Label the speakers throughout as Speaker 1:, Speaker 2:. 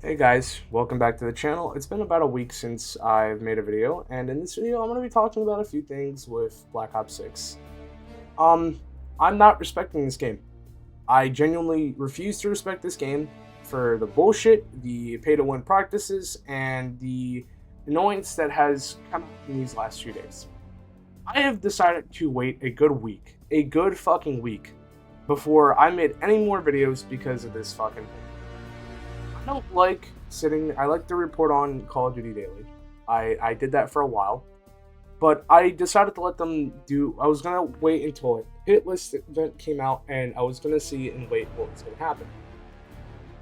Speaker 1: Hey guys, welcome back to the channel. It's been about a week since I've made a video, and in this video I'm going to be talking about a few things with Black Ops 6. Um, I'm not respecting this game. I genuinely refuse to respect this game for the bullshit, the pay-to-win practices, and the annoyance that has come up in these last few days. I have decided to wait a good fucking week, before I made any more videos because of this fucking thing. I don't like I like to report on Call of Duty Daily. I did that for a while, but I decided to let them I was gonna wait until a hit list event came out, and I was gonna see and wait what was gonna happen.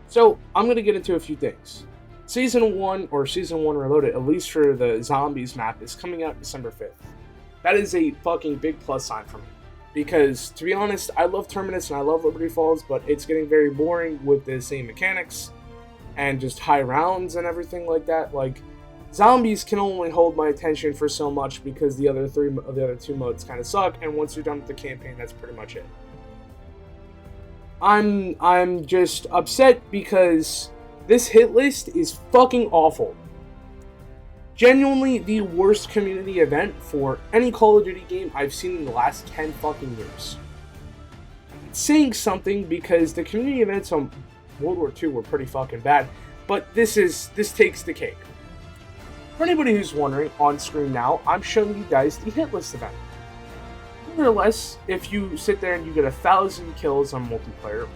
Speaker 1: So I'm gonna get into a few things. Season 1 or Season 1 Reloaded, at least for the Zombies map, is coming out December 5th. That is a fucking big plus sign for me. Because, to be honest, I love Terminus and I love Liberty Falls, but it's getting very boring with the same mechanics and just high rounds and everything like that. Like, Zombies can only hold my attention for so much because the other two modes kind of suck, and once you're done with the campaign, that's pretty much it. I'm just upset because this hit list is fucking awful. Genuinely the worst community event for any Call of Duty game I've seen in the last 10 fucking years. It's saying something because the community events on World War II were pretty fucking bad, but this takes the cake. For anybody who's wondering, on screen now, I'm showing you guys the hit list event. More or less, if you sit there and you get 1,000 kills on multiplayer, or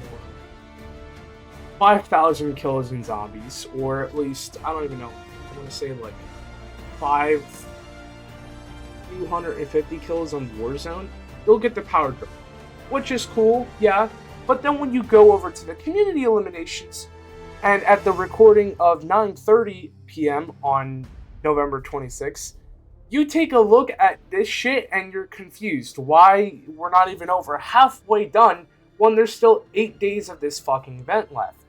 Speaker 1: 5,000 kills in Zombies, or at least, I don't even know, I'm gonna say like 250 kills on Warzone, you'll get the power drop, which is cool, yeah. But then when you go over to the community eliminations, and at the recording of 9:30 p.m. on November 26th, you take a look at this shit and you're confused why we're not even over halfway done when there's still 8 days of this fucking event left.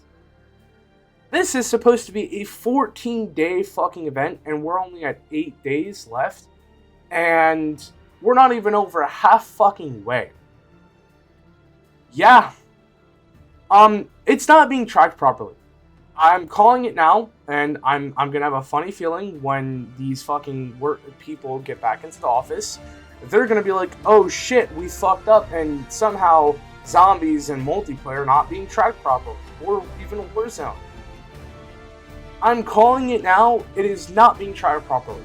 Speaker 1: This is supposed to be a 14-day fucking event, and we're only at 8 days left, and we're not even over half fucking way. Yeah. It's not being tracked properly. I'm calling it now, and I'm gonna have a funny feeling when these fucking people get back into the office. They're gonna be like, oh shit, we fucked up, and somehow Zombies and multiplayer not being tracked properly, or even Warzone. I'm calling it now, it is not being tracked properly.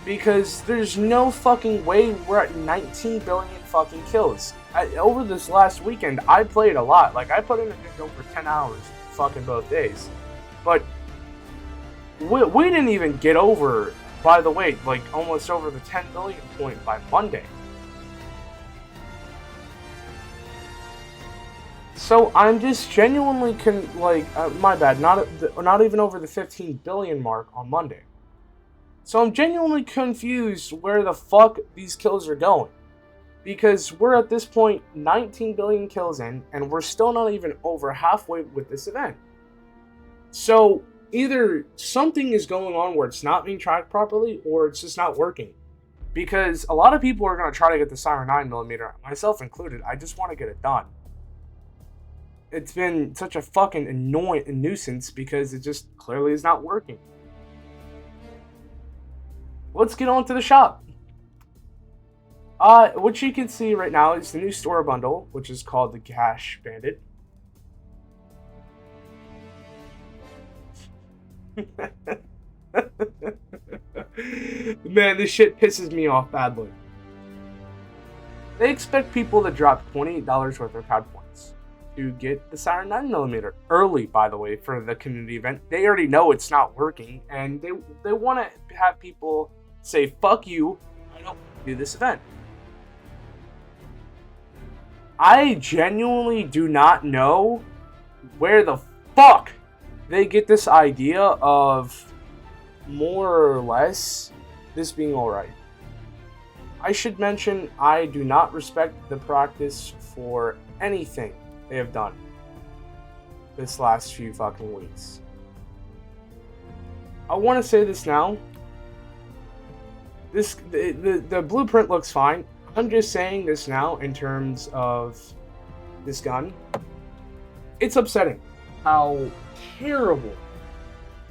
Speaker 1: Because there's no fucking way we're at 19 billion fucking kills. Over this last weekend, I played a lot. Like, I put in over 10 hours fucking both days. But we didn't even get over, by the way, like almost over the 10 billion point by Monday. So I'm just genuinely my bad, not even over the 15 billion mark on Monday. So I'm genuinely confused where the fuck these kills are going. Because we're at this point 19 billion kills in, and we're still not even over halfway with this event. So either something is going on where it's not being tracked properly, or it's just not working. Because a lot of people are going to try to get the Siren 9mm, myself included. I just want to get it done. It's been such a fucking annoying nuisance because it just clearly is not working. Let's get on to the shop. What you can see right now is the new store bundle, which is called the Cash Bandit. Man, this shit pisses me off badly. They expect people to drop $28 worth of COD points to get the Siren 9mm early, by the way, for the community event. They already know it's not working, and they want to have people say, fuck you, I don't want to do this event. I genuinely do not know where the fuck they get this idea of more or less this being alright. I should mention I do not respect the practice for anything they have done this last few fucking weeks. I want to say this now. The blueprint looks fine. I'm just saying this now in terms of this gun. It's upsetting. how terrible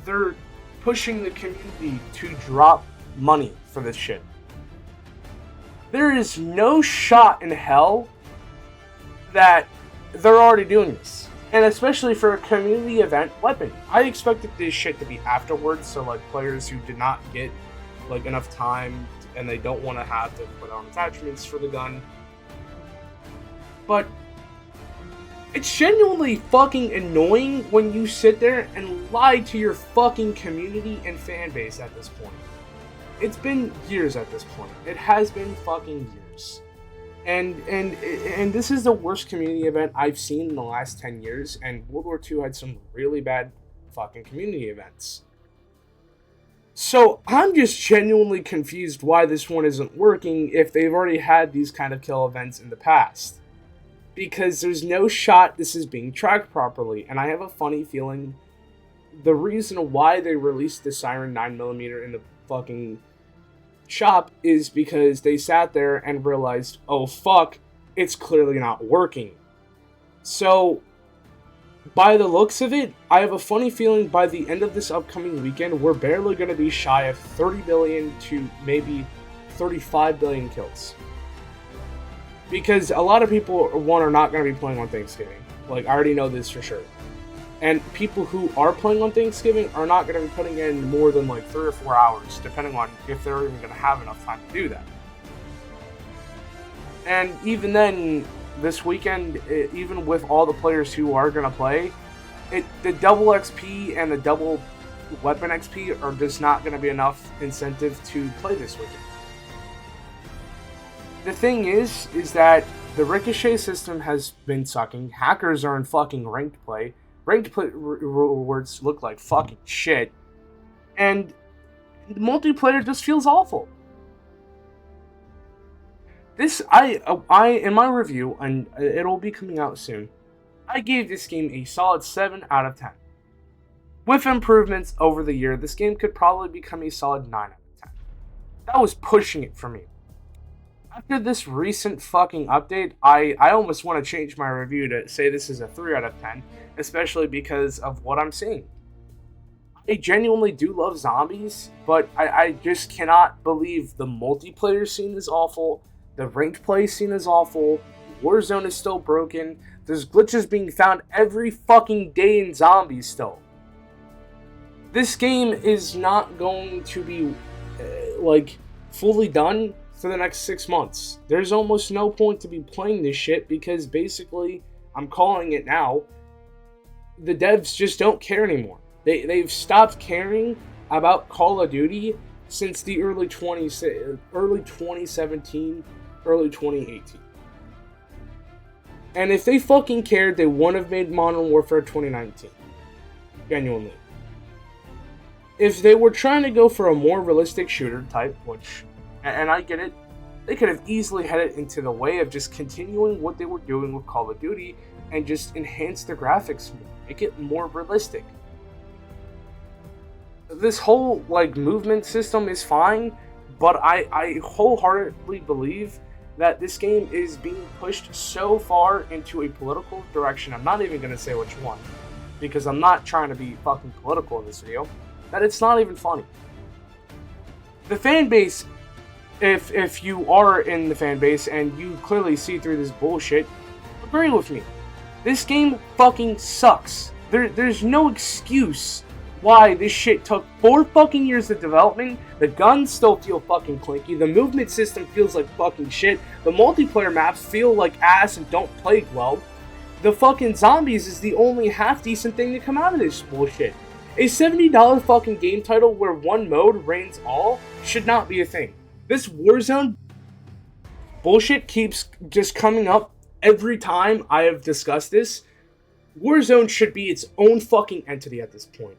Speaker 1: they're pushing the community to drop money for this shit. There is no shot in hell that they're already doing this. And especially for a community event weapon. I expected this shit to be afterwards, so like players who did not get like enough time and they don't want to have to put on attachments for the gun. But it's genuinely fucking annoying when you sit there and lie to your fucking community and fan base at this point. It's been years at this point. It has been fucking years. And this is the worst community event I've seen in the last 10 years, and World War II had some really bad fucking community events. So I'm just genuinely confused why this one isn't working if they've already had these kind of kill events in the past. Because there's no shot this is being tracked properly, and I have a funny feeling the reason why they released the Siren 9mm in the fucking shop is because they sat there and realized, oh fuck, it's clearly not working. So, by the looks of it, I have a funny feeling by the end of this upcoming weekend, we're barely going to be shy of 30 billion to maybe 35 billion kills. Because a lot of people, one, are not going to be playing on Thanksgiving. Like, I already know this for sure. And people who are playing on Thanksgiving are not going to be putting in more than like 3 or 4 hours, depending on if they're even going to have enough time to do that. And even then, this weekend, even with all the players who are going to play, the double XP and the double weapon XP are just not going to be enough incentive to play this weekend. The thing is that the Ricochet system has been sucking. Hackers are in fucking ranked play. Ranked play rewards look like fucking shit. And multiplayer just feels awful. This, I in my review, and it'll be coming out soon, I gave this game a solid 7 out of 10. With improvements over the year, this game could probably become a solid 9 out of 10. That was pushing it for me. After this recent fucking update, I almost want to change my review to say this is a 3 out of 10, especially because of what I'm seeing. I genuinely do love zombies, but I just cannot believe the multiplayer scene is awful, the ranked play scene is awful, Warzone is still broken, there's glitches being found every fucking day in zombies still. This game is not going to be, fully done for the next 6 months. There's almost no point to be playing this shit because basically, I'm calling it now, the devs just don't care anymore. They've stopped caring about Call of Duty since the early 2017, early 2018. And if they fucking cared, they wouldn't have made Modern Warfare 2019. Genuinely. If they were trying to go for a more realistic shooter type, which, and I get it, they could have easily headed into the way of just continuing what they were doing with Call of Duty and just enhance the graphics more, make it more realistic. This whole movement system is fine, but I wholeheartedly believe that this game is being pushed so far into a political direction, I'm not even going to say which one, because I'm not trying to be fucking political in this video, that it's not even funny. The fan base, if you are in the fan base and you clearly see through this bullshit, agree with me. This game fucking sucks. There's no excuse why this shit took 4 fucking years of development. The guns still feel fucking clinky. The movement system feels like fucking shit. The multiplayer maps feel like ass and don't play well. The fucking zombies is the only half decent thing to come out of this bullshit. A $70 fucking game title where one mode reigns all should not be a thing. This Warzone bullshit keeps just coming up every time I have discussed this. Warzone should be its own fucking entity at this point.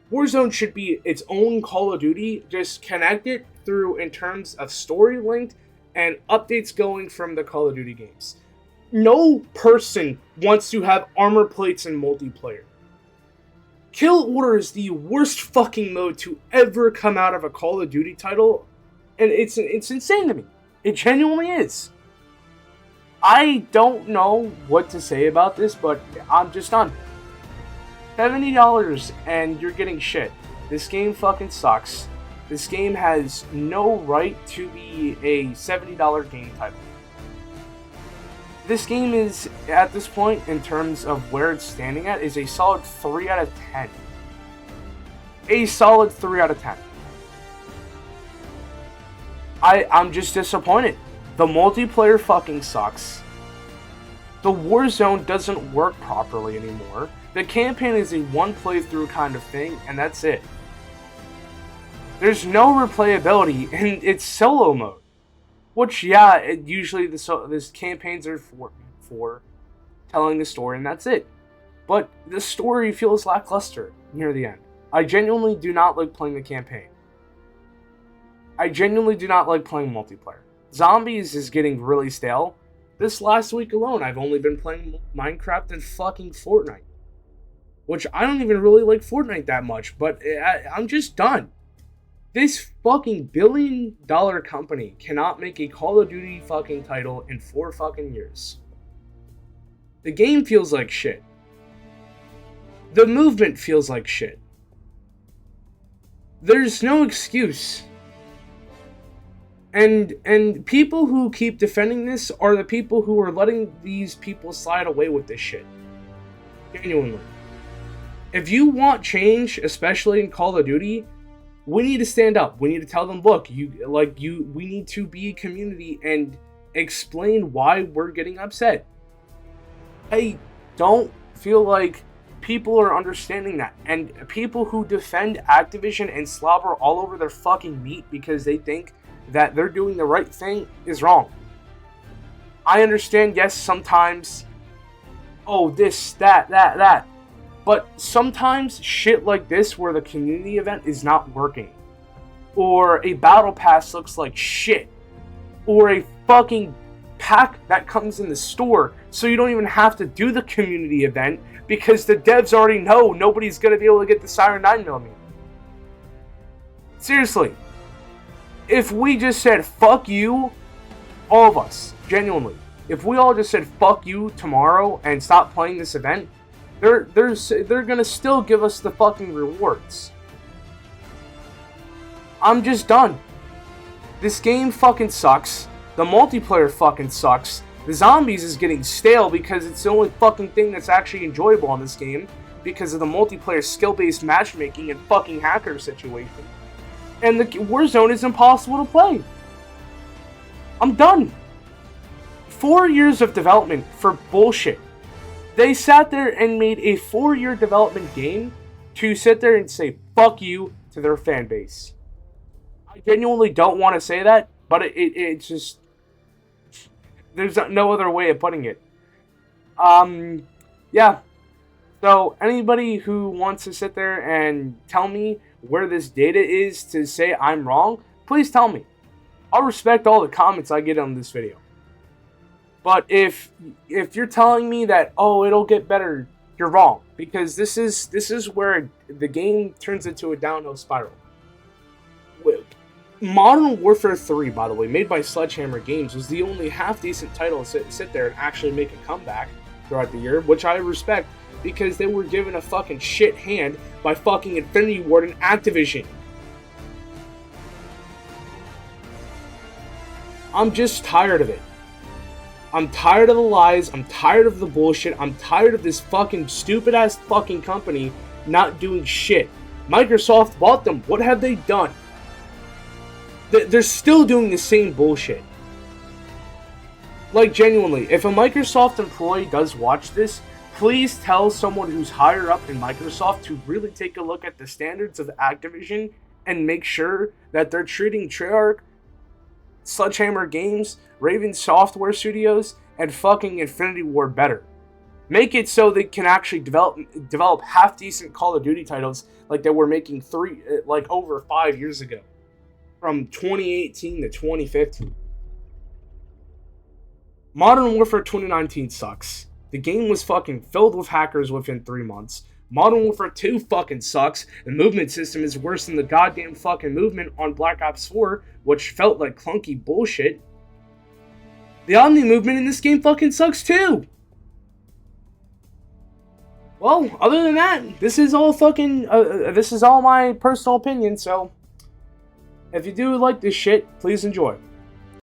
Speaker 1: Warzone should be its own Call of Duty, just connect it through in terms of story linked and updates going from the Call of Duty games. No person wants to have armor plates in multiplayer. Kill Order is the worst fucking mode to ever come out of a Call of Duty title, and it's insane to me. It genuinely is. I don't know what to say about this, but I'm just done. $70 and you're getting shit. This game fucking sucks. This game has no right to be a $70 game title. This game is, at this point, in terms of where it's standing at, is a solid 3 out of 10. A solid 3 out of 10. I'm just disappointed. The multiplayer fucking sucks. The Warzone doesn't work properly anymore. The campaign is a one playthrough kind of thing, and that's it. There's no replayability in its solo mode. Which, yeah, usually this campaigns are for telling the story, and that's it. But the story feels lackluster near the end. I genuinely do not like playing the campaign. I genuinely do not like playing multiplayer. Zombies is getting really stale. This last week alone, I've only been playing Minecraft and fucking Fortnite. Which, I don't even really like Fortnite that much, but I'm just done. This fucking billion-dollar company cannot make a Call of Duty fucking title in 4 fucking years. The game feels like shit. The movement feels like shit. There's no excuse. And people who keep defending this are the people who are letting these people slide away with this shit. Genuinely. If you want change, especially in Call of Duty, we need to stand up. We need to tell them, look, we need to be a community and explain why we're getting upset. I don't feel like people are understanding that. And people who defend Activision and slobber all over their fucking meat because they think that they're doing the right thing is wrong. I understand, yes, sometimes, oh, this, that. But sometimes shit like this where the community event is not working. Or a battle pass looks like shit. Or a fucking pack that comes in the store so you don't even have to do the community event because the devs already know nobody's going to be able to get the Siren 9mm. Seriously. If we just said fuck you, all of us, genuinely, if we all just said fuck you tomorrow and stop playing this event, they're gonna still give us the fucking rewards. I'm just done. This game fucking sucks. The multiplayer fucking sucks. The zombies is getting stale because it's the only fucking thing that's actually enjoyable in this game because of the multiplayer skill-based matchmaking and fucking hacker situation. And the Warzone is impossible to play. I'm done. 4 years of development for bullshit. They sat there and made a 4-year development game to sit there and say fuck you to their fan base. I genuinely don't want to say that, but it's just, there's no other way of putting it. Yeah. So anybody who wants to sit there and tell me where this data is to say I'm wrong, please tell me. I'll respect all the comments I get on this video. But if you're telling me that, oh, it'll get better, you're wrong. Because this is where the game turns into a downhill spiral. Modern Warfare 3, by the way, made by Sledgehammer Games, was the only half-decent title to sit there and actually make a comeback throughout the year, which I respect, because they were given a fucking shit hand by fucking Infinity Ward and Activision. I'm just tired of it. I'm tired of the lies, I'm tired of the bullshit, I'm tired of this fucking stupid-ass fucking company not doing shit. Microsoft bought them, what have they done? They're still doing the same bullshit. Like, genuinely, if a Microsoft employee does watch this, please tell someone who's higher up in Microsoft to really take a look at the standards of Activision and make sure that they're treating Treyarch, Sledgehammer Games, Raven Software Studios, and fucking Infinity Ward better. Make it so they can actually develop half-decent Call of Duty titles like they were making over 5 years ago. From 2018 to 2015. Modern Warfare 2019 sucks. The game was fucking filled with hackers within 3 months. Modern Warfare 2 fucking sucks. The movement system is worse than the goddamn fucking movement on Black Ops 4, which felt like clunky bullshit. The Omni movement in this game fucking sucks too. Well, other than that, this is all fucking, this is all my personal opinion, so if you do like this shit, please enjoy.